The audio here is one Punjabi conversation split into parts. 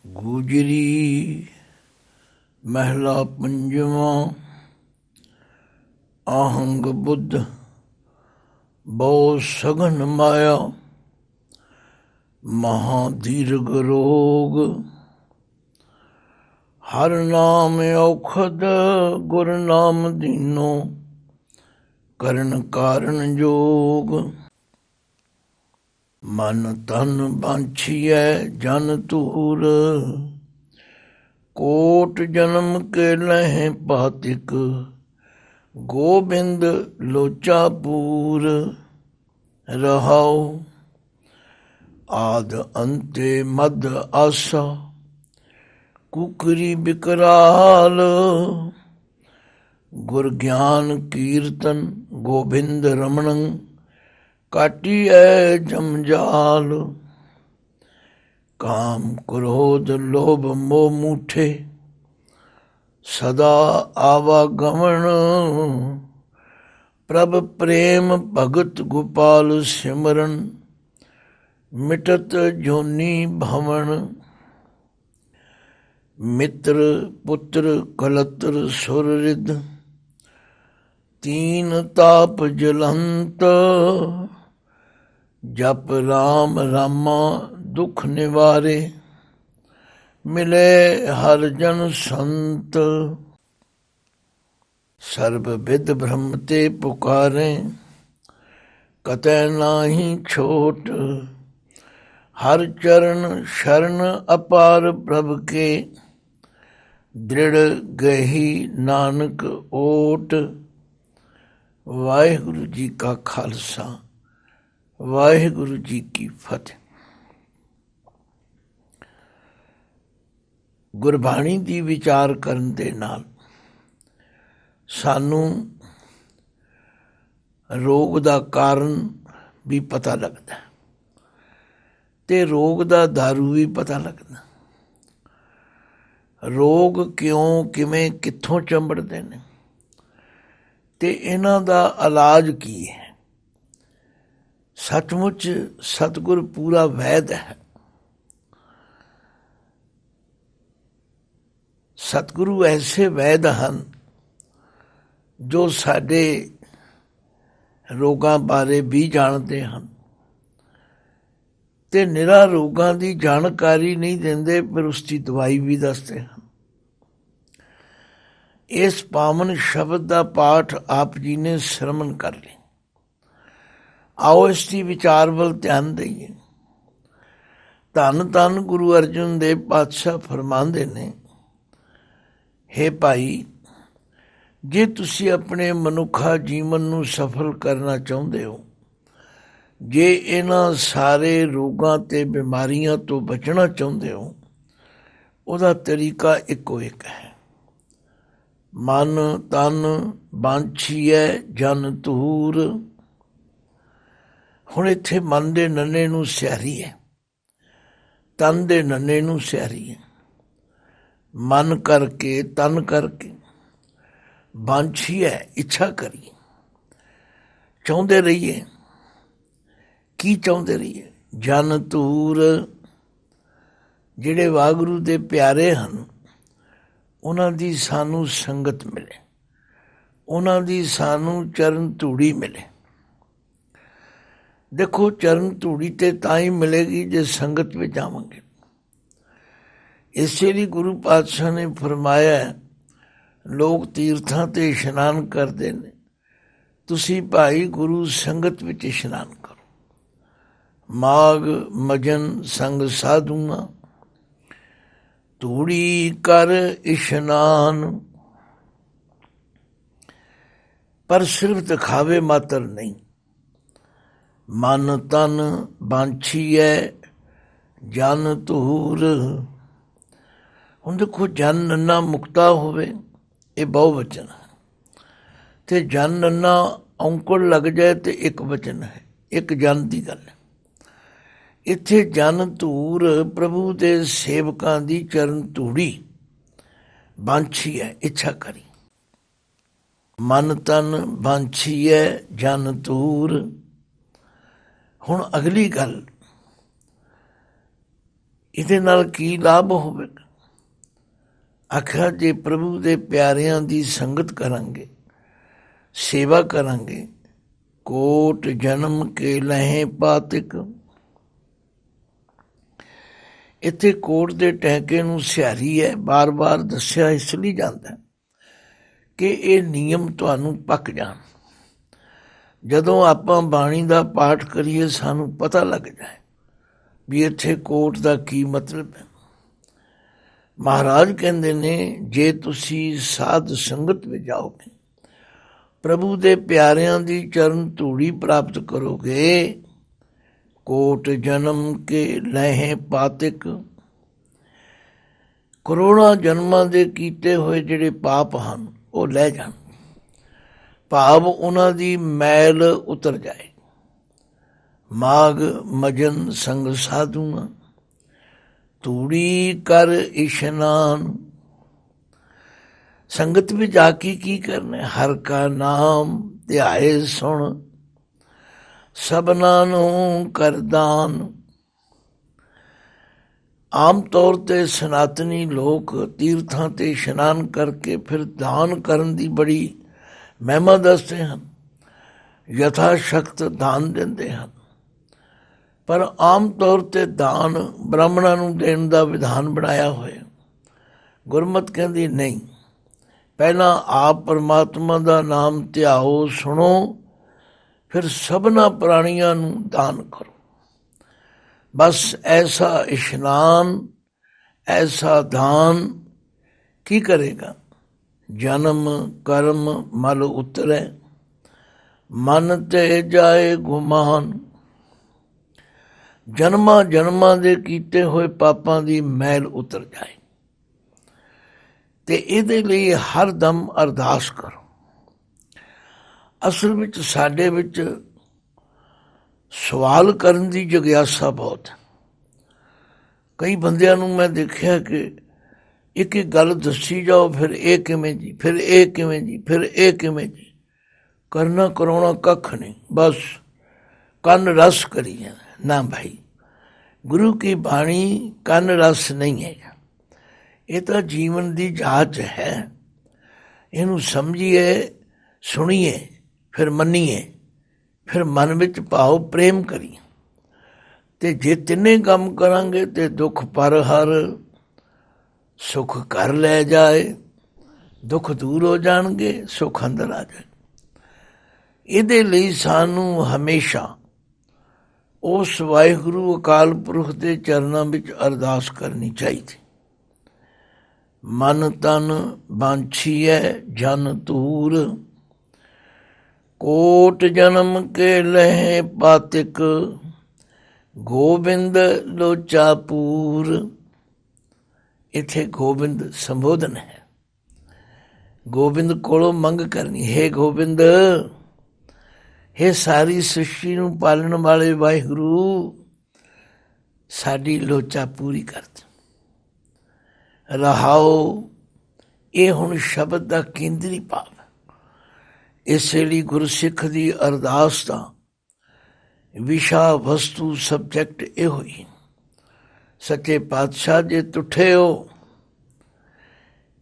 ਗੁਜਰੀ ਮਹਿਲਾ ਪੰਜਵਾਂ। ਆਹੰਗ ਬੁੱਧ ਬਹੁ ਸਗਨ ਮਾਇਆ, ਮਹਾਦੀਰਘ ਰੋਗ। ਹਰ ਨਾਮ ਔਖਦ ਗੁਰ ਨਾਮ ਦੀਨੋ, ਕਰਨ ਕਾਰਨ ਜੋਗ। ਮਨ ਤਨ ਬਾਂਛੀਐ ਜਨ ਧੂਰ, ਕੋਟ ਜਨਮ ਕੇ ਲਹਿ ਪਾਤਿਕ। ਗੋਬਿੰਦ ਲੋਚਾ ਪੂਰ ਰਹਾਉ, ਆਦ ਅੰਤੇ ਮਦ ਆਸਾ। ਕੁਕਰੀ ਬਿਕਰਾਲ ਗੁਰ ਗਿਆਨ ਕੀਰਤਨ, ਗੋਬਿੰਦ ਰਮਣੰ ਕਾਟੀਐ ਜਮਜਾਲ। ਕਾਮ ਕ੍ਰੋਧ ਲੋਭ ਮੋਹ ਮੂਠੇ, ਸਦਾ ਆਵਾਗਮਨ। ਪ੍ਰਭ ਪ੍ਰੇਮ ਭਗਤ ਗੋਪਾਲ ਸਿਮਰਨ, ਮਿਟਤ ਜੋਨੀ ਭਵਨ। ਮਿੱਤਰ ਪੁੱਤਰ ਕਲਤਰ ਸੁਰ ਰਿਦ, ਤੀਨ ਤਾਪ ਜਲੰਤ। ਜਪ ਰਾਮ ਰਾਮਾ ਦੁਖ ਨਿਵਾਰੇ, ਮਿਲੇ ਹਰ ਜਨ ਸੰਤ। ਸਰਬ ਵਿਦ ਬ੍ਰਹਮ ਤੇ ਪੁਕਾਰੇ, ਕਤੈ ਨਾਹੀ ਛੋਟ। ਹਰ ਚਰਨ ਸ਼ਰਨ ਅਪਾਰ ਪ੍ਰਭ ਕੇ, ਦ੍ਰਿੜ ਗਹੀ ਨਾਨਕ ਓਟ। ਵਾਹਿਗੁਰੂ ਜੀ ਕਾ ਖਾਲਸਾ, ਵਾਹਿਗੁਰੂ ਜੀ ਕੀ ਫਤਿਹ। ਗੁਰਬਾਣੀ ਦੀ ਵਿਚਾਰ ਕਰਨ ਦੇ ਨਾਲ ਸਾਨੂੰ ਰੋਗ ਦਾ ਕਾਰਨ ਵੀ ਪਤਾ ਲੱਗਦਾ ਤੇ ਰੋਗ ਦਾ ਦਾਰੂ ਵੀ ਪਤਾ ਲੱਗਦਾ। ਰੋਗ ਕਿਉਂ ਕਿਵੇਂ ਕਿੱਥੋਂ ਚੰਬੜਦੇ ਨੇ ਤੇ ਇਹਨਾਂ ਦਾ ਇਲਾਜ ਕੀ ਹੈ। ਸੱਚਮੁੱਚ ਸਤਿਗੁਰ ਪੂਰਾ ਵੈਦ ਹੈ। ਸਤਿਗੁਰੂ ਐਸੇ ਵੈਦ ਹਨ ਜੋ ਸਾਡੇ ਰੋਗਾਂ ਬਾਰੇ ਵੀ ਜਾਣਦੇ ਹਨ ਤੇ ਨਿਰਾ ਰੋਗਾਂ ਦੀ ਜਾਣਕਾਰੀ ਨਹੀਂ ਦਿੰਦੇ, ਪਰ ਉਸ ਦੀ ਦਵਾਈ ਵੀ ਦੱਸਦੇ ਹਨ। ਇਸ ਪਾਵਨ ਸ਼ਬਦ ਦਾ ਪਾਠ ਆਪ ਜੀ ਨੇ ਸ਼ਰਮਨ ਕਰ ਲਿਆ। ਆਓ ਇਸ ਦੀ ਵਿਚਾਰ ਵੱਲ ਧਿਆਨ ਦੇਈਏ। ਧੰਨ ਧੰਨ ਗੁਰੂ ਅਰਜਨ ਦੇਵ ਪਾਤਸ਼ਾਹ ਫਰਮਾਉਂਦੇ ਨੇ, ਹੇ ਭਾਈ, ਜੇ ਤੁਸੀਂ ਆਪਣੇ ਮਨੁੱਖਾ ਜੀਵਨ ਨੂੰ ਸਫਲ ਕਰਨਾ ਚਾਹੁੰਦੇ ਹੋ, ਜੇ ਇਹਨਾਂ ਸਾਰੇ ਰੋਗਾਂ ਤੇ ਬਿਮਾਰੀਆਂ ਤੋਂ ਬਚਣਾ ਚਾਹੁੰਦੇ ਹੋ, ਉਹਦਾ ਤਰੀਕਾ ਇੱਕੋ ਇੱਕ ਹੈ। ਮਨ ਤਨ ਬਾਂਛੀਐ ਜਨ ਧੂਰ। ਹੁਣ ਇੱਥੇ ਮਨ ਦੇ ਨੰਨੇ ਨੂੰ ਸਿਆਰੀ ਹੈ, ਤਨ ਦੇ ਨੰਨੇ ਨੂੰ ਸਿਆਰੀ ਹੈ। ਮਨ ਕਰਕੇ ਤਨ ਕਰਕੇ, ਬਾਂਛੀਐ ਇੱਛਾ ਕਰੀਏ, ਚਾਹੁੰਦੇ ਰਹੀਏ। ਕੀ ਚਾਹੁੰਦੇ ਰਹੀਏ? ਜਨ ਧੂਰ। ਜਿਹੜੇ ਵਾਹਿਗੁਰੂ ਦੇ ਪਿਆਰੇ ਹਨ, ਉਹਨਾਂ ਦੀ ਸਾਨੂੰ ਸੰਗਤ ਮਿਲੇ, ਉਹਨਾਂ ਦੀ ਸਾਨੂੰ ਚਰਨ ਧੂੜੀ ਮਿਲੇ। ਦੇਖੋ, ਚਰਨ ਧੂੜੀ ਤੇ ਤਾਂ ਹੀ ਮਿਲੇਗੀ ਜੇ ਸੰਗਤ ਵਿੱਚ ਜਾਵਾਂਗੇ। ਇਸੇ ਲਈ ਗੁਰੂ ਪਾਤਸ਼ਾਹ ਨੇ ਫਰਮਾਇਆ, ਲੋਕ ਤੀਰਥਾਂ ਤੇ ਇਸ਼ਨਾਨ ਕਰਦੇ ਨੇ, ਤੁਸੀਂ ਭਾਈ ਗੁਰੂ ਸੰਗਤ ਵਿੱਚ ਇਸ਼ਨਾਨ ਕਰੋ। ਮਾਗ ਮਜਨ ਸੰਗ ਸਾਧੂਆਂ, ਧੂੜੀ ਕਰ ਇਸ਼ਨਾਨ। ਪਰ ਸਿਰਫ ਦਿਖਾਵੇ ਮਾਤਰ ਨਹੀਂ। ਮਨ ਤਨ ਬਾਂਛੀਐ ਜਨ ਧੂਰ। ਹੁਣ ਦੇਖੋ, ਜਨ ਨੰਨਾ ਮੁਕਤਾ ਹੋਵੇ, ਇਹ ਬਹੁ ਵਚਨ ਹੈ, ਤੇ ਜਨ ਨੰਨਾ ਔਂਕੜ ਲੱਗ ਜਾਏ ਤੇ ਇੱਕ ਵਚਨ ਹੈ, ਇੱਕ ਜਨ ਦੀ ਗੱਲ ਹੈ। ਇੱਥੇ ਜਨ ਧੂਰ ਪ੍ਰਭੂ ਦੇ ਸੇਵਕਾਂ ਦੀ ਚਰਨ ਧੂੜੀ ਬਾਂਛੀ ਹੈ, ਇੱਛਾ ਕਰੀ। ਮਨ ਤਨ ਬਾਂਛੀਐ ਜਨ ਤੂਰ। ਹੁਣ ਅਗਲੀ ਗੱਲ, ਇਹਦੇ ਨਾਲ ਕੀ ਲਾਭ ਹੋਵੇਗਾ? ਆਖਿਆ ਜੇ ਪ੍ਰਭੂ ਦੇ ਪਿਆਰਿਆਂ ਦੀ ਸੰਗਤ ਕਰਾਂਗੇ, ਸੇਵਾ ਕਰਾਂਗੇ, ਕੋਟ ਜਨਮ ਕੇ ਲਹੇ ਪਾਤਿਕ। ਇੱਥੇ ਕੋਟ ਦੇ ਟਹਿਕੇ ਨੂੰ ਸਿਹਾਰੀ ਹੈ, ਬਾਰ-ਬਾਰ ਦੱਸਿਆ ਇਸ ਲਈ ਜਾਂਦਾ ਕਿ ਇਹ ਨਿਯਮ ਤੁਹਾਨੂੰ ਪੱਕ ਜਾਣ। ਜਦੋਂ ਆਪਾਂ ਬਾਣੀ ਦਾ ਪਾਠ ਕਰੀਏ ਸਾਨੂੰ ਪਤਾ ਲੱਗ ਜਾਏ ਵੀ ਇੱਥੇ ਕੋਟ ਦਾ ਕੀ ਮਤਲਬ ਹੈ। ਮਹਾਰਾਜ ਕਹਿੰਦੇ ਨੇ ਜੇ ਤੁਸੀਂ ਸਾਧ ਸੰਗਤ ਵਿੱਚ ਜਾਓਗੇ, ਪ੍ਰਭੂ ਦੇ ਪਿਆਰਿਆਂ ਦੀ ਚਰਨ ਧੂੜੀ ਪ੍ਰਾਪਤ ਕਰੋਗੇ, ਕੋਟ ਜਨਮ ਕੇ ਲਹੇ ਪਾਤਿਕ। ਕਰੋੜਾਂ ਜਨਮਾਂ ਦੇ ਕੀਤੇ ਹੋਏ ਜਿਹੜੇ ਪਾਪ ਹਨ ਉਹ ਲੈ ਜਾਣ, ਭਾਵ ਉਹਨਾਂ ਦੀ ਮੈਲ ਉਤਰ ਜਾਏ। ਮਾਗ ਮਜਨ ਸੰਗ ਸਾਧੂਆਂ ਧੂੜੀ ਕਰ ਇਸ਼ਨਾਨ। ਸੰਗਤ ਵਿੱਚ ਜਾ ਕੇ ਕੀ ਕਰਨਾ? ਹਰ ਕਾ ਨਾਮ ਧਿਆਏ ਸੁਣ, ਸਭਨਾਂ ਨੂੰ ਕਰ ਦਾਨ। ਆਮ ਤੌਰ 'ਤੇ ਸਨਾਤਨੀ ਲੋਕ ਤੀਰਥਾਂ 'ਤੇ ਇਸ਼ਨਾਨ ਕਰਕੇ ਫਿਰ ਦਾਨ ਕਰਨ ਦੀ ਬੜੀ ਮਹਿਮਾ ਦੱਸਦੇ ਹਨ, ਯਥਾ ਸ਼ਕਤ ਦਾਨ ਦਿੰਦੇ ਹਨ। ਪਰ ਆਮ ਤੌਰ 'ਤੇ ਦਾਨ ਬ੍ਰਾਹਮਣਾਂ ਨੂੰ ਦੇਣ ਦਾ ਵਿਧਾਨ ਬਣਾਇਆ ਹੋਇਆ। ਗੁਰਮਤਿ ਕਹਿੰਦੀ ਨਹੀਂ, ਪਹਿਲਾਂ ਆਪ ਪਰਮਾਤਮਾ ਦਾ ਨਾਮ ਧਿਆਓ, ਸੁਣੋ, ਫਿਰ ਸਭਨਾਂ ਪ੍ਰਾਣੀਆਂ ਨੂੰ ਦਾਨ ਕਰੋ। ਬਸ ਐਸਾ ਇਸ਼ਨਾਨ, ਐਸਾ ਦਾਨ ਕੀ ਕਰੇਗਾ? ਜਨਮ ਕਰਮ ਮਲ ਉਤਰੈ, ਮਨ ਤੇ ਜਾਏ ਗੁਮਾਨ। ਜਨਮਾਂ ਜਨਮਾਂ ਦੇ ਕੀਤੇ ਹੋਏ ਪਾਪਾਂ ਦੀ ਮੈਲ ਉਤਰ ਜਾਏ। ਤੇ ਇਹਦੇ ਲਈ ਹਰ ਦਮ ਅਰਦਾਸ ਕਰੋ। ਅਸਲ ਵਿੱਚ ਸਾਡੇ ਵਿੱਚ ਸਵਾਲ ਕਰਨ ਦੀ ਜਗਿਆਸਾ ਬਹੁਤ ਹੈ। ਕਈ ਬੰਦਿਆਂ ਨੂੰ ਮੈਂ ਦੇਖਿਆ ਕਿ ਇੱਕ ਇੱਕ ਗੱਲ ਦੱਸੀ ਜਾਓ, ਫਿਰ ਇਹ ਕਿਵੇਂ ਜੀ, ਫਿਰ ਇਹ ਕਿਵੇਂ ਜੀ, ਫਿਰ ਇਹ ਕਿਵੇਂ ਜੀ। ਕਰਨਾ ਕਰਾਉਣਾ ਕੱਖ ਨਹੀਂ, ਬਸ ਕੰਨ ਰਸ ਕਰੀ ਜਾਣਾ। ਨਾ ਭਾਈ, ਗੁਰੂ ਕੀ ਬਾਣੀ ਕੰਨ ਰਸ ਨਹੀਂ ਹੈਗਾ। ਇਹ ਤਾਂ ਜੀਵਨ ਦੀ ਜਾਂਚ ਹੈ। ਇਹਨੂੰ ਸਮਝੀਏ, ਸੁਣੀਏ, ਫਿਰ ਮੰਨੀਏ, ਫਿਰ ਮਨ ਵਿੱਚ ਭਾਵ ਪ੍ਰੇਮ ਕਰੀਏ। ਤੇ ਜੇ ਤਿੰਨੇ ਕੰਮ ਕਰਾਂਗੇ ਤੇ ਦੁੱਖ ਪਰ ਹਰ, ਸੁੱਖ ਘਰ ਲੈ ਜਾਏ। ਦੁੱਖ ਦੂਰ ਹੋ ਜਾਣਗੇ, ਸੁੱਖ ਅੰਦਰ ਆ ਜਾਏ। ਇਹਦੇ ਲਈ ਸਾਨੂੰ ਹਮੇਸ਼ਾ ਉਸ ਵਾਹਿਗੁਰੂ ਅਕਾਲ ਪੁਰਖ ਦੇ ਚਰਨਾਂ ਵਿੱਚ ਅਰਦਾਸ ਕਰਨੀ ਚਾਹੀਦੀ। ਮਨ ਤਨ ਬਾਂਛੀਐ ਜਨ ਤੂਰ, ਕੋਟ ਜਨਮ ਕੇ ਲਹੇ ਪਾਤਿਕ। ਗੋਬਿੰਦ ਲੋਚਾ ਪੂਰ। ਇੱਥੇ ਗੋਬਿੰਦ ਸੰਬੋਧਨ ਹੈ। ਗੋਬਿੰਦ ਕੋਲੋਂ ਮੰਗ ਕਰਨੀ, ਹੇ ਗੋਬਿੰਦ, ਹੇ ਸਾਰੀ ਸ੍ਰਿਸ਼ਟੀ ਨੂੰ ਪਾਲਣ ਵਾਲੇ ਵਾਹਿਗੁਰੂ, ਸਾਡੀ ਲੋਚਾ ਪੂਰੀ ਕਰ ਦੇ। ਰਹਾਓ, ਇਹ ਹੁਣ ਸ਼ਬਦ ਦਾ ਕੇਂਦਰੀ ਭਾਵ ਹੈ। ਇਸੇ ਲਈ ਗੁਰਸਿੱਖ ਦੀ ਅਰਦਾਸ ਦਾ ਵਿਸ਼ਾ, ਵਸਤੂ, ਸਬਜੈਕਟ ਇਹੋ ਹੀ। ਸੱਚੇ ਪਾਤਸ਼ਾਹ ਜੇ ਤੁਠੇ ਹੋ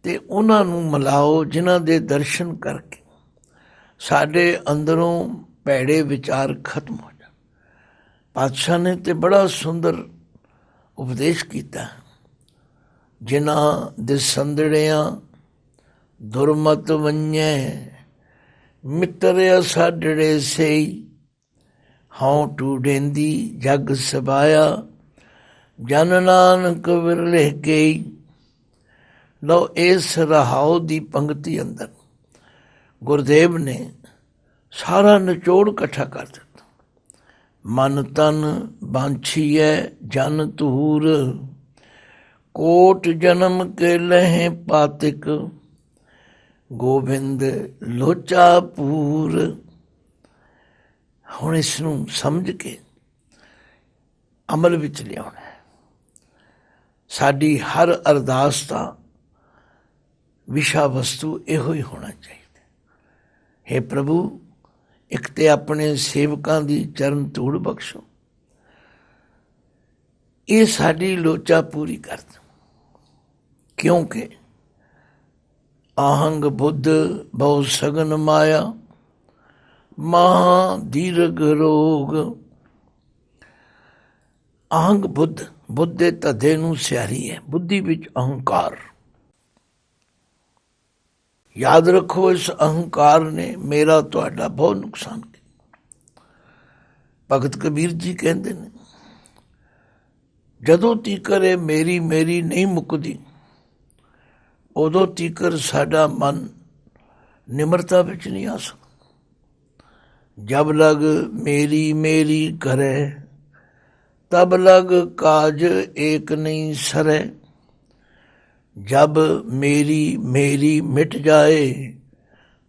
ਤੇ ਉਹਨਾਂ ਨੂੰ ਮਿਲਾਓ ਜਿਨ੍ਹਾਂ ਦੇ ਦਰਸ਼ਨ ਕਰਕੇ ਸਾਡੇ ਅੰਦਰੋਂ ਭੈੜੇ ਵਿਚਾਰ ਖਤਮ ਹੋ ਜਾਣ। ਪਾਤਸ਼ਾਹ ਨੇ ਤੇ ਬੜਾ ਸੁੰਦਰ ਉਪਦੇਸ਼ ਕੀਤਾ, ਜਿਨ੍ਹਾਂ ਦੇ ਸੰਦੜਿਆਂ ਦੁਰਮਤ ਵੰਝੈ, ਮਿੱਤਰ ਸਾਡੜੇ ਸਈ। ਹਉ ਟੂਡੇਂਦੀ ਜਗ ਸਬਾਇਆ, ਜਨ ਨਾਨਕ ਵਿਰਲੇ ਗਈ। ਲਓ, ਇਸ ਰਹਾਉ ਦੀ ਪੰਕਤੀ ਅੰਦਰ ਗੁਰਦੇਵ ਨੇ ਸਾਰਾ ਨਿਚੋੜ ਇਕੱਠਾ ਕਰ ਦਿੱਤਾ। ਮਨ ਤਨ ਬਾਂਛੀਐ ਜਨ ਧੂਰ, ਕੋਟ ਜਨਮ ਕੇ ਲਹੇ ਪਾਤਿਕ। ਗੋਬਿੰਦ ਲੋਚਾ ਪੂਰ। ਹੁਣ ਇਸ ਨੂੰ ਸਮਝ ਕੇ ਅਮਲ ਵਿੱਚ ਲਿਆਉਣਾ ਹੈ। ਸਾਡੀ ਹਰ ਅਰਦਾਸ ਦਾ ਵਿਸ਼ਾ ਵਸਤੂ ਇਹੋ ਹੀ ਹੋਣਾ ਚਾਹੀਦਾ। हे प्रभु एक ते अपने सेवकां दी चरण धूड़ बख्शो, ये साडी लोचा पूरी कर दो, क्योंकि आहंग बुद्ध बहु सगन माया महा दीर्घ रोग। आहंग बुद्ध, बुद्ध दे धधे नूं सियारी है, बुद्धि विच अहंकार। याद रखो इस अहंकार ने मेरा तुहाडा बहुत नुकसान किया। भगत कबीर जी कहते हैं जदों तीकर ये मेरी मेरी नहीं मुकदी उदों तीकर साडा मन निमरता विच नहीं आ सकता। जब लग मेरी मेरी करे तब लग काज एक नहीं सरे। जब मेरी मेरी मिट जाए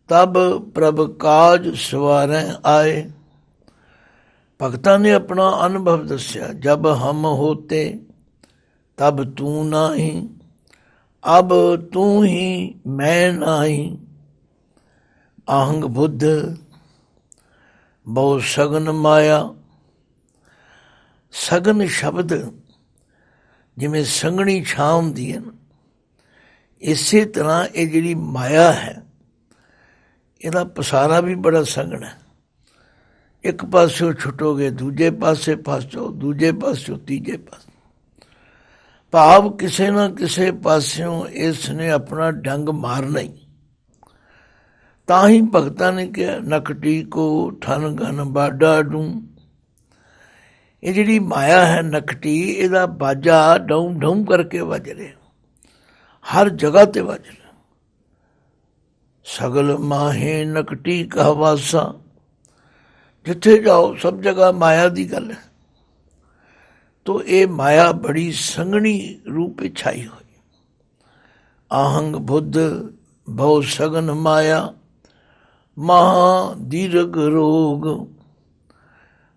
तब प्रभ काज सवारें आए। भगतां ने अपना अनुभव दस्या, जब हम होते तब तू नाही, अब तू ही मैं नाही। आहंग बुद्ध बहु सगन माया। सगन शब्द जिमें संगनी छां हुंदी है, इसे तरह ये जिहड़ी माया है इहदा पसारा भी बड़ा संगना है। एक पासों छुटोगे दूजे पासे फस जाओ, दूजे पासों तीजे पास। भाव किसे ना किसे पासों इसने अपना डंग मारना ही। ताही भगतां ने कहा नकटी को ठन गन बाडा डूं। ये जिहड़ी माया है नकटी, इहदा बाजा डूं डूं करके वज रहा, हर जगह ते वज रहा। सगल माहे नकटी का वासा, जिथे जाओ सब जगह माया की गल है। तो ये माया बड़ी संगनी रूप छाई हुई। आहंग बुद्ध बहु सगन माया महा दीर्घ रोग।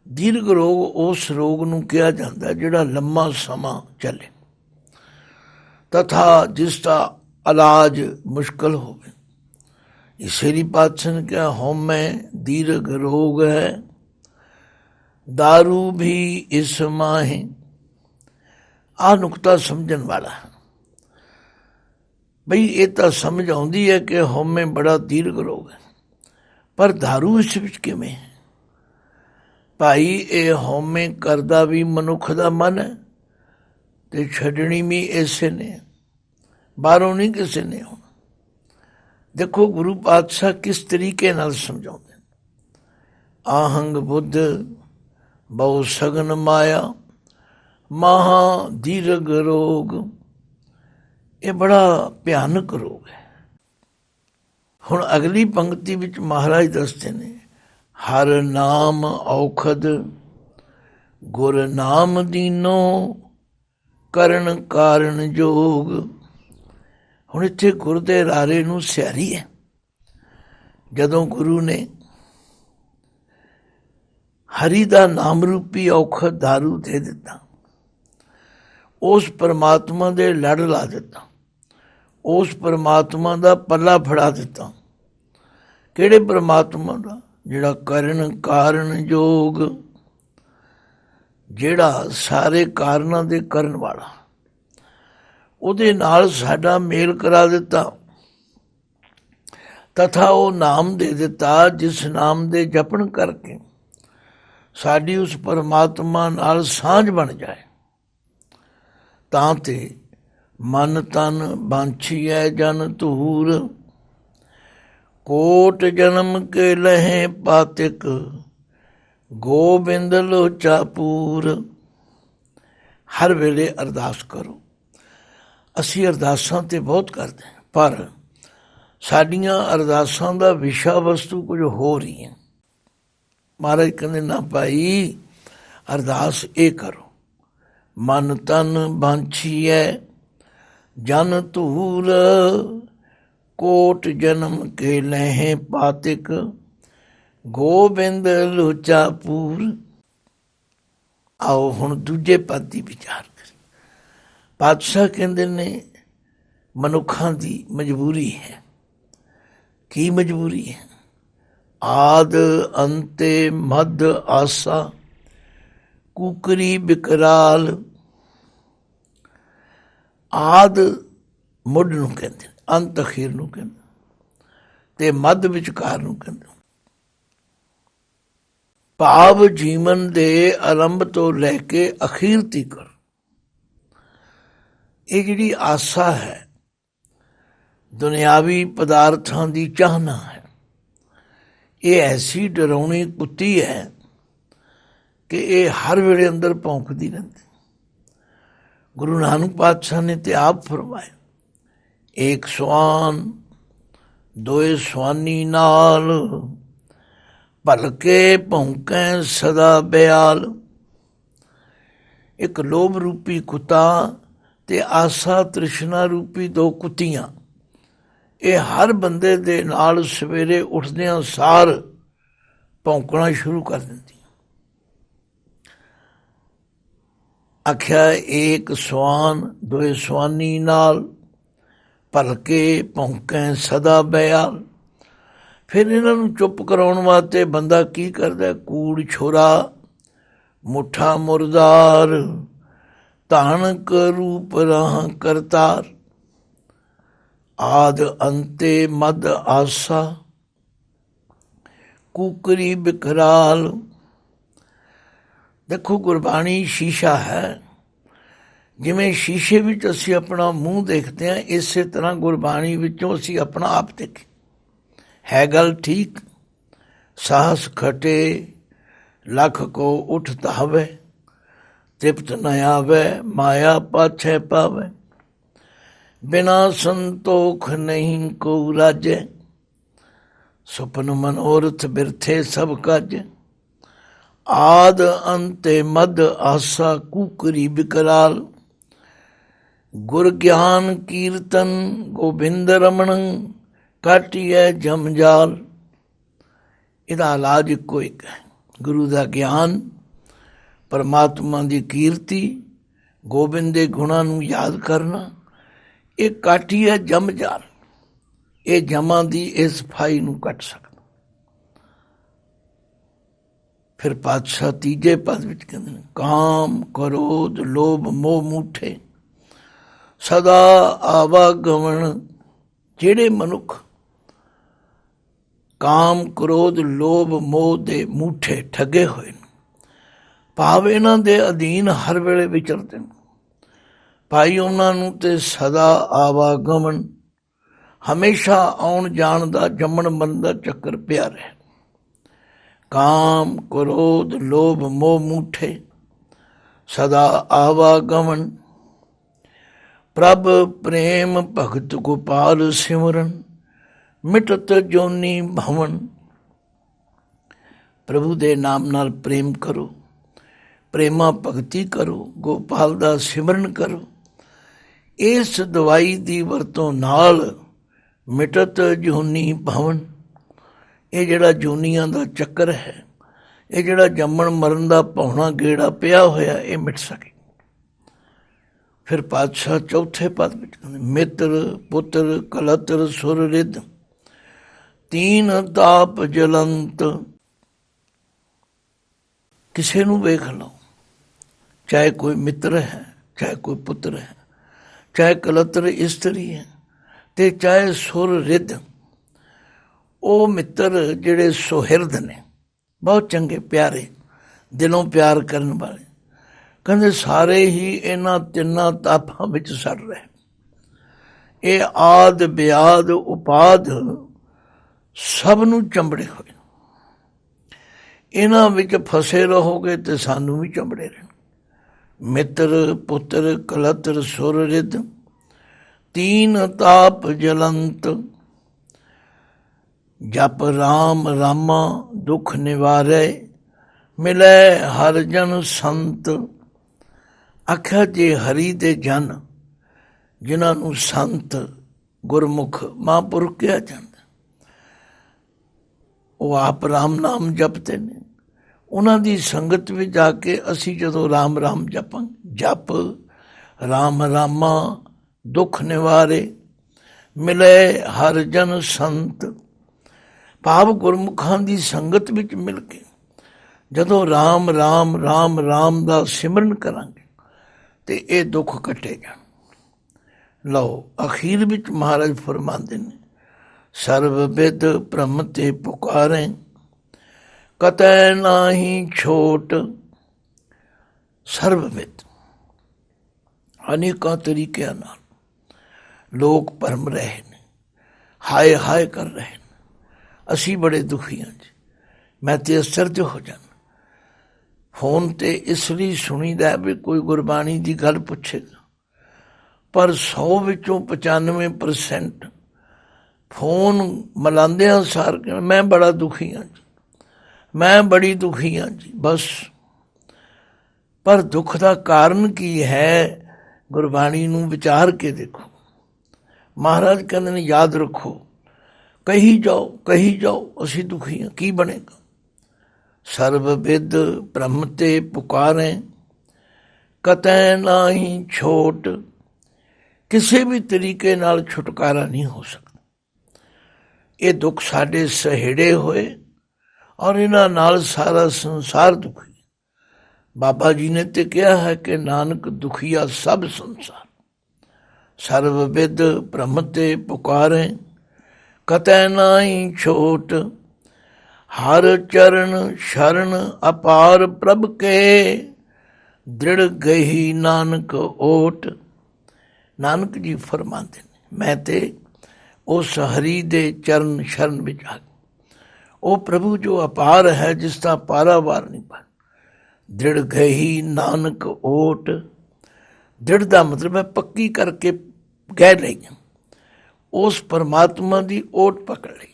दीर्घ रोग उस रोग नूं कहा जाता है जिहड़ा लंबा समा चले तथा जिसका इलाज मुश्किल हो। इसेरी पातशाह ने क्या होमै दीर्घ रोग है दारू भी इस माहे। आ नुकता समझन वाला है बई, ये तो समझ आउंदी है कि होमे बड़ा दीर्घ रोग है, पर दारू इस विच किवें है। भाई ये होमे करदा भी मनुख दा मन है ते छड्डनी भी इसे ने, बाहरों नहीं किसी ने होना। देखो गुरु पातशाह किस तरीके नाल समझाउंदे। आहंग बुद्ध बहु सगन माया महा दीर्घ रोग। ये बड़ा भयानक रोग है। हुण अगली पंक्ति विच महाराज दसते ने हर नाम औखद गुर नाम दीनो करण कारण जोग। हुण इत्थे गुर दे रारे नूं सियारी है। जदों गुरु ने हरि दा नाम रूपी औखद दारू दे दिता, उस परमात्मा दे लड़ ला दिता, उस परमात्मा दा पल्ला फड़ा दिता। किहड़े परमात्मा दा? जिहड़ा करण कारण जोग, जिहड़ा सारे कारणां दे करन वाला, ਉਹਦੇ ਨਾਲ ਸਾਡਾ ਮੇਲ ਕਰਾ ਦਿੱਤਾ। तथा वो नाम दे दिता जिस नाम दे जपन करके साडी उस परमात्मा नाल सांझ बन जाए। तां ते मन तन बांछिए जन धूर कोट जन्म के लहे पातिक गोबिंद लोचा पूर। हर वेले अरदास करो। असी अरदासां ते बहुत करते हैं, पर साडियां अरदासां दा विशा वस्तु कुछ हो रही है। महाराज कहते ना भाई अरदास ये करो, मन तन बांछिए जन धूर कोट जन्म के लहे पातिक गोबिंद लोचा पूर। आओ हुण दूजे पद दी विचार करिए। पातशाह कहते ने मनुखां दी मजबूरी है। की मजबूरी है? ਆਦ ਅੰਤੇ ਮਧ ਆਸਾ ਕੁਕਰੀ ਬਿਕਰਾਲ। ਆਦ ਮੁੱਢ ਨੂੰ ਕਹਿੰਦੇ, ਅੰਤ ਅਖੀਰ ਨੂੰ ਕਹਿੰਦੇ, ਤੇ ਮੱਧ ਵਿਚਕਾਰ ਨੂੰ ਕਹਿੰਦੇ। ਭਾਵ ਜੀਵਨ ਦੇ ਆਰੰਭ ਤੋਂ ਲੈ ਕੇ ਅਖੀਰ ਤੀਕਰ ਇਹ ਜਿਹੜੀ ਆਸਾ ਹੈ, ਦੁਨਿਆਵੀ ਪਦਾਰਥਾਂ ਦੀ ਚਾਹਨਾ ਹੈ, ਇਹ ਐਸੀ ਡਰਾਉਣੀ ਕੁੱਤੀ ਹੈ ਕਿ ਇਹ ਹਰ ਵੇਲੇ ਅੰਦਰ ਭੌਂਕਦੀ ਰਹਿੰਦੀ। ਗੁਰੂ ਨਾਨਕ ਪਾਤਸ਼ਾਹ ਨੇ ਤੇ ਆਪ ਫਰਮਾਇਆ, ਏਕ ਸਵਾਨ ਦੋਏ ਸਵਾਨੀ ਨਾਲ, ਭਲਕੇ ਭੌਂਕੈ ਸਦਾ ਬਿਆਲ। ਇੱਕ ਲੋਭ ਰੂਪੀ ਕੁੱਤਾ ਤੇ ਆਸਾ ਤ੍ਰਿਸ਼ਨਾ ਰੂਪੀ ਦੋ ਕੁੱਤੀਆਂ, ਇਹ ਹਰ ਬੰਦੇ ਦੇ ਨਾਲ ਸਵੇਰੇ ਉੱਠਦਿਆਂ ਸਾਰ ਭੌਂਕਣਾ ਸ਼ੁਰੂ ਕਰ ਦਿੰਦੀ। ਆਖਿਆ ਏਕ ਸਵਾਨ ਦੋਏ ਸਵਾਨੀ ਨਾਲ, ਭਲਕੇ ਭੌਂਕੈ ਸਦਾ ਬਿਆਲ। ਫਿਰ ਇਹਨਾਂ ਨੂੰ ਚੁੱਪ ਕਰਾਉਣ ਵਾਸਤੇ ਬੰਦਾ ਕੀ ਕਰਦਾ? ਕੂੜ ਛੋਰਾ ਮੁੱਠਾ ਮੁਰਦਾਰ, ਧਾਨਕ ਰੂਪ ਰਾਹ ਕਰਤਾਰ। ਆਦ ਅੰਤੇ ਮਦ ਆਸਾ ਕੁਕਰੀ ਬਿਕਰਾਲ। ਦੇਖੋ, ਗੁਰਬਾਣੀ ਸ਼ੀਸ਼ਾ ਹੈ। ਜਿਵੇਂ ਸ਼ੀਸ਼ੇ ਵਿੱਚ ਅਸੀਂ ਆਪਣਾ ਮੂੰਹ ਦੇਖਦੇ ਹਾਂ, ਇਸੇ ਤਰ੍ਹਾਂ ਗੁਰਬਾਣੀ ਵਿੱਚੋਂ ਅਸੀਂ ਆਪਣਾ ਆਪ ਦੇਖੀਏ। ਹੈ ਗੱਲ ਠੀਕ? ਸਾਹਸ ਖਟੇ ਲੱਖ ਕੋ ਉਠ ਧਾਵੇ, ਤ੍ਰਿਪਤ ਨ ਆਵੇ ਮਾਇਆ ਪਾਛੈ ਪਾਵੇ। ਬਿਨਾ ਸੰਤੋਖ ਨਹੀਂ ਕੋ ਰਾਜੈ, ਸੁਪਨ ਮਨੋਰਥ ਬਿਰਥੇ ਸਭ ਕਾਜੈ। ਆਦ ਅੰਤੇ ਮਦ ਆਸਾ ਕੁਕਰੀ ਬਿਕਰਾਲ। ਗੁਰ ਗਿਆਨ ਕੀਰਤਨ ਗੋਬਿੰਦ ਰਮਣ, ਕਾਟੀਐ ਜਮਜਾਲ। ਇਹਦਾ ਇਲਾਜ ਇੱਕੋ ਇੱਕ ਹੈ, ਗੁਰੂ ਦਾ ਗਿਆਨ, ਪਰਮਾਤਮਾ ਦੀ ਕੀਰਤੀ, ਗੋਬਿੰਦ ਦੇ ਗੁਣਾਂ ਨੂੰ ਯਾਦ ਕਰਨਾ। ਇਹ ਕਾਟੀਐ ਜਮਜਾਲ, ਇਹ ਜਮਾਂ ਦੀ ਇਸ ਸਫਾਈ ਨੂੰ ਕੱਟ ਸਕਦਾ। ਫਿਰ ਪਾਤਸ਼ਾਹ ਤੀਜੇ ਪਦ ਵਿੱਚ ਕਹਿੰਦੇ ਨੇ, ਕਾਮ ਕ੍ਰੋਧ ਲੋਭ ਮੋਹ ਮੂਠੇ ਸਦਾ ਆਵਾਗਮਨ। ਜਿਹੜੇ ਮਨੁੱਖ ਕਾਮ ਕ੍ਰੋਧ ਲੋਭ ਮੋਹ ਦੇ ਮੂਠੇ ਠੱਗੇ ਹੋਏ ਨੇ, ਭਾਵ ਇਹਨਾਂ ਦੇ ਅਧੀਨ ਹਰ ਵੇਲੇ ਵਿਚਰਦੇ ਨੇ, ਭਾਈ ਉਹਨਾਂ ਨੂੰ ਤੇ ਸਦਾ ਆਵਾਗਮਨ, ਹਮੇਸ਼ਾ ਆਉਣ ਜਾਣ ਦਾ ਜੰਮਣ ਮਰਨ ਦਾ ਚੱਕਰ ਪਿਆ ਰਿਹਾ। ਕਾਮ ਕ੍ਰੋਧ ਲੋਭ ਮੋਹ ਮੂਠੇ ਸਦਾ ਆਵਾਗਮਨ। ਪ੍ਰਭ ਪ੍ਰੇਮ ਭਗਤ ਗੋਪਾਲ ਸਿਮਰਨ, ਮਿਟਤ ਜੋਨੀ ਭਵਨ। ਪ੍ਰਭੂ ਦੇ ਨਾਮ ਨਾਲ ਪ੍ਰੇਮ ਕਰੋ, ਪ੍ਰੇਮਾ ਭਗਤੀ ਕਰੋ, ਗੋਪਾਲ ਦਾ ਸਿਮਰਨ ਕਰੋ। ਇਸ ਦਵਾਈ ਦੀ ਵਰਤੋਂ ਨਾਲ ਮਿਟਤ ਜੋਨੀ ਭਵਨ, ਇਹ ਜਿਹੜਾ ਜੋਨੀਆਂ ਦਾ ਚੱਕਰ ਹੈ, ਇਹ ਜਿਹੜਾ ਜੰਮਣ ਮਰਨ ਦਾ ਭਾਉਣਾ ਗੇੜਾ ਪਿਆ ਹੋਇਆ, ਇਹ ਮਿਟ ਸਕੇ। ਫਿਰ ਪਾਤਸ਼ਾਹ ਚੌਥੇ ਪਦ ਵਿੱਚ ਕਹਿੰਦੇ, ਮਿੱਤਰ ਪੁੱਤਰ ਕਲਤਰ ਸੁਰ ਰਿੱਧ, ਤੀਨ ਤਾਪ ਜਲੰਤ। ਕਿਸੇ ਨੂੰ ਵੇਖ ਲਓ, ਚਾਹੇ ਕੋਈ ਮਿੱਤਰ ਹੈ, ਚਾਹੇ ਕੋਈ ਪੁੱਤਰ ਹੈ, ਚਾਹੇ ਕਲਤਰ ਇਸਤਰੀ ਹੈ, ਤੇ ਚਾਹੇ ਸੁਰ ਰਿੱਧ। ਉਹ ਮਿੱਤਰ ਜਿਹੜੇ ਸੁਹਿਰਦ ਨੇ, ਬਹੁਤ ਚੰਗੇ ਪਿਆਰੇ, ਦਿਲੋਂ ਪਿਆਰ ਕਰਨ ਵਾਲੇ, ਕਹਿੰਦੇ ਸਾਰੇ ਹੀ ਇਹਨਾਂ ਤਿੰਨਾਂ ਤਾਪਾਂ ਵਿੱਚ ਸੜ ਰਹੇ। ਇਹ ਆਦ ਬਿਆਦ ਉਪਾਦ ਸਭ ਨੂੰ ਚੰਬੜੇ ਹੋਏ। ਇਹਨਾਂ ਵਿੱਚ ਫਸੇ ਰਹੋਗੇ ਤੇ ਸਾਨੂੰ ਵੀ ਚੰਬੜੇ ਰਹਿਣ। ਮਿੱਤਰ ਪੁੱਤਰ ਕਲਤਰ ਸੁਰ ਰਿੱਧ, ਤੀਨ ਤਾਪ ਜਲੰਤ। ਜਪ ਰਾਮ ਰਾਮਾ ਦੁਖ ਨਿਵਾਰੇ, ਮਿਲੇ ਹਰ ਜਨ ਸੰਤ। ਆਖਿਆ ਜੇ ਹਰੀ ਦੇ ਜਨ, ਜਿਨ੍ਹਾਂ ਨੂੰ ਸੰਤ ਗੁਰਮੁਖ ਮਹਾਂਪੁਰਖ ਕਿਹਾ ਜਾਂਦਾ, ਉਹ ਆਪ ਰਾਮ ਨਾਮ ਜਪਦੇ ਨੇ। ਉਹਨਾਂ ਦੀ ਸੰਗਤ ਵਿੱਚ ਜਾ ਕੇ ਅਸੀਂ ਜਦੋਂ ਰਾਮ ਰਾਮ ਜਪਾਂਗੇ, ਜਪ ਰਾਮ ਰਾਮਾ ਦੁੱਖ ਨਿਵਾਰੇ, ਮਿਲੇ ਹਰ ਜਨ ਸੰਤ। ਭਾਵ ਗੁਰਮੁਖਾਂ ਦੀ ਸੰਗਤ ਵਿੱਚ ਮਿਲ ਕੇ ਜਦੋਂ ਰਾਮ ਰਾਮ ਰਾਮ ਰਾਮ ਦਾ ਸਿਮਰਨ ਕਰਾਂਗੇ ਤੇ ਇਹ ਦੁੱਖ ਕੱਟੇ ਜਾਣ। ਲਓ ਅਖੀਰ ਵਿੱਚ ਮਹਾਰਾਜ ਫਰਮਾਉਂਦੇ ਨੇ, ਸਰਬ ਵਿਦ ਬ੍ਰਹਮ ਤੇ ਪੁਕਾਰੇ, ਕਤੈ ਨਾਹੀ ਛੋਟ। ਸਰਬ ਵਿਦ, ਅਨੇਕਾਂ ਤਰੀਕਿਆਂ ਨਾਲ ਲੋਕ ਭਰਮ ਰਹੇ ਨੇ, ਹਾਏ ਹਾਏ ਕਰ ਰਹੇ ਨੇ, ਅਸੀਂ ਬੜੇ ਦੁਖੀ ਹਾਂ ਜੀ। ਮੈਂ ਤੇ ਅਸਰਜ ਹੋ ਜਾਣਾ। ਫੋਨ ਤੇ ਇਸ ਲਈ ਸੁਣੀਦਾ ਵੀ ਕੋਈ ਗੁਰਬਾਣੀ ਦੀ ਗੱਲ ਪੁੱਛੇਗਾ, ਪਰ 100 ਵਿੱਚੋਂ 95% ਫੋਨ ਮਿਲਾਉਂਦਿਆਂ ਸਾਰ ਮੈਂ ਬੜਾ ਦੁਖੀ ਹਾਂ ਜੀ, ਮੈਂ ਬੜੀ ਦੁਖੀ ਹਾਂ ਜੀ, ਬਸ। ਪਰ ਦੁੱਖ ਦਾ ਕਾਰਨ ਕੀ ਹੈ, ਗੁਰਬਾਣੀ ਨੂੰ ਵਿਚਾਰ ਕੇ ਦੇਖੋ। ਮਹਾਰਾਜ ਕਹਿੰਦੇ ਨੇ ਯਾਦ ਰੱਖੋ, ਕਹੀ ਜਾਓ ਅਸੀਂ ਦੁਖੀ ਹਾਂ, ਕੀ ਬਣੇਗਾ। ਸਰਬ ਵਿਦ ਬ੍ਰਹਮ ਤੇ ਪੁਕਾਰੇ, ਕਤੈ ਨਾਹੀ ਛੋਟ। ਕਿਸੇ ਵੀ ਤਰੀਕੇ ਨਾਲ ਛੁਟਕਾਰਾ ਨਹੀਂ ਹੋ ਸਕਦਾ। ਇਹ ਦੁੱਖ ਸਾਡੇ ਸਹੇੜੇ ਹੋਏ ਔਰ ਇਹਨਾਂ ਨਾਲ ਸਾਰਾ ਸੰਸਾਰ ਦੁਖੀ। ਬਾਬਾ ਜੀ ਨੇ ਤੇ ਕਿਹਾ ਹੈ ਕਿ ਨਾਨਕ ਦੁਖੀਆ ਸਭ ਸੰਸਾਰ। ਸਰਬ ਵਿਦ ਬ੍ਰਹਮ ਤੇ ਪੁਕਾਰੇ, ਕਤੈ ਨਾਹੀ ਛੋਟ। ਹਰ ਚਰਨ ਸ਼ਰਨ ਅਪਾਰ ਪ੍ਰਭ ਕੇ, ਦ੍ਰਿੜ ਗਈ ਨਾਨਕ ਓਟ। ਨਾਨਕ ਜੀ ਫਰਮਾਉਂਦੇ ਨੇ, ਮੈਂ ਤੇ ਉਸ ਹਰੀ ਦੇ ਚਰਨ ਸ਼ਰਨ ਵਿੱਚ ਆ ਗਿਆ। ਉਹ ਪ੍ਰਭੂ ਜੋ ਅਪਾਰ ਹੈ, ਜਿਸ ਦਾ ਪਾਰਾਵਾਰ ਨਹੀਂ ਪਾ। ਦ੍ਰਿੜ ਗਈ ਨਾਨਕ ਓਟ। ਦ੍ਰਿੜ ਦਾ ਮਤਲਬ ਹੈ ਪੱਕੀ ਕਰਕੇ ਗਹਿ ਲਈ, ਉਸ ਪਰਮਾਤਮਾ ਦੀ ਓਟ ਪਕੜ ਲਈ।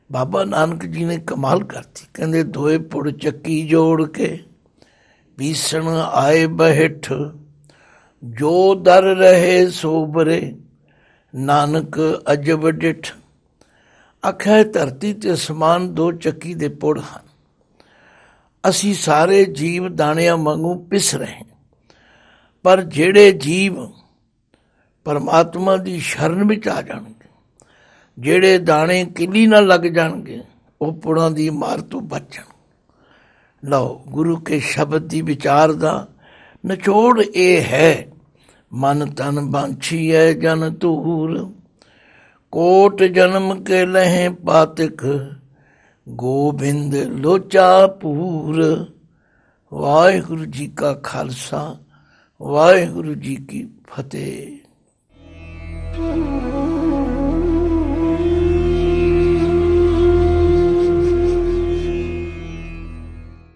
ਬਾਬਾ ਨਾਨਕ ਜੀ ਨੇ ਕਮਾਲ ਕਰਤੀ, ਕਹਿੰਦੇ ਦੋਏ ਪੁੜ ਚੱਕੀ ਜੋੜ ਕੇ, ਪੀਸਣ ਆਏ ਬਹਿਠ। ਜੋ ਦਰ ਰਹੇ ਸੋਬਰੇ, ਨਾਨਕ ਅਜਬ ਡਿਠ। ਆਖਿਆ ਧਰਤੀ ਤੇ ਅਸਮਾਨ ਦੋ ਚੱਕੀ ਦੇ ਪੁੜ ਹਨ। ਅਸੀਂ ਸਾਰੇ ਜੀਵ ਦਾਣਿਆਂ ਵਾਂਗੂ ਪਿਸ ਰਹੇ, ਪਰ ਜਿਹੜੇ ਜੀਵ ਪਰਮਾਤਮਾ ਦੀ ਸ਼ਰਨ ਵਿੱਚ ਆ ਜਾਣਗੇ, ਜਿਹੜੇ ਦਾਣੇ ਕਿੱਲੀ ਨਾਲ ਲੱਗ ਜਾਣਗੇ, ਉਹ ਪੁੜਾਂ ਦੀ ਮਾਰ ਤੋਂ ਬਚਣ। ਲਓ ਗੁਰੂ ਕੇ ਸ਼ਬਦ ਦੀ ਵਿਚਾਰ ਦਾ ਨਿਚੋੜ ਇਹ ਹੈ, ਮਨ ਤਨ ਬਾਂਛੀਐ ਜਨ ਧੂਰ। ਕੋਟ ਜਨਮ ਕੇ ਲਹੇ ਪਾਤਿਕ, ਗੋਬਿੰਦ ਲੋਚਾ ਪੂਰ। ਵਾਹਿਗੁਰੂ ਜੀ ਕਾ ਖਾਲਸਾ, ਵਾਹਿਗੁਰੂ ਜੀ ਕੀ ਫਤਿਹ।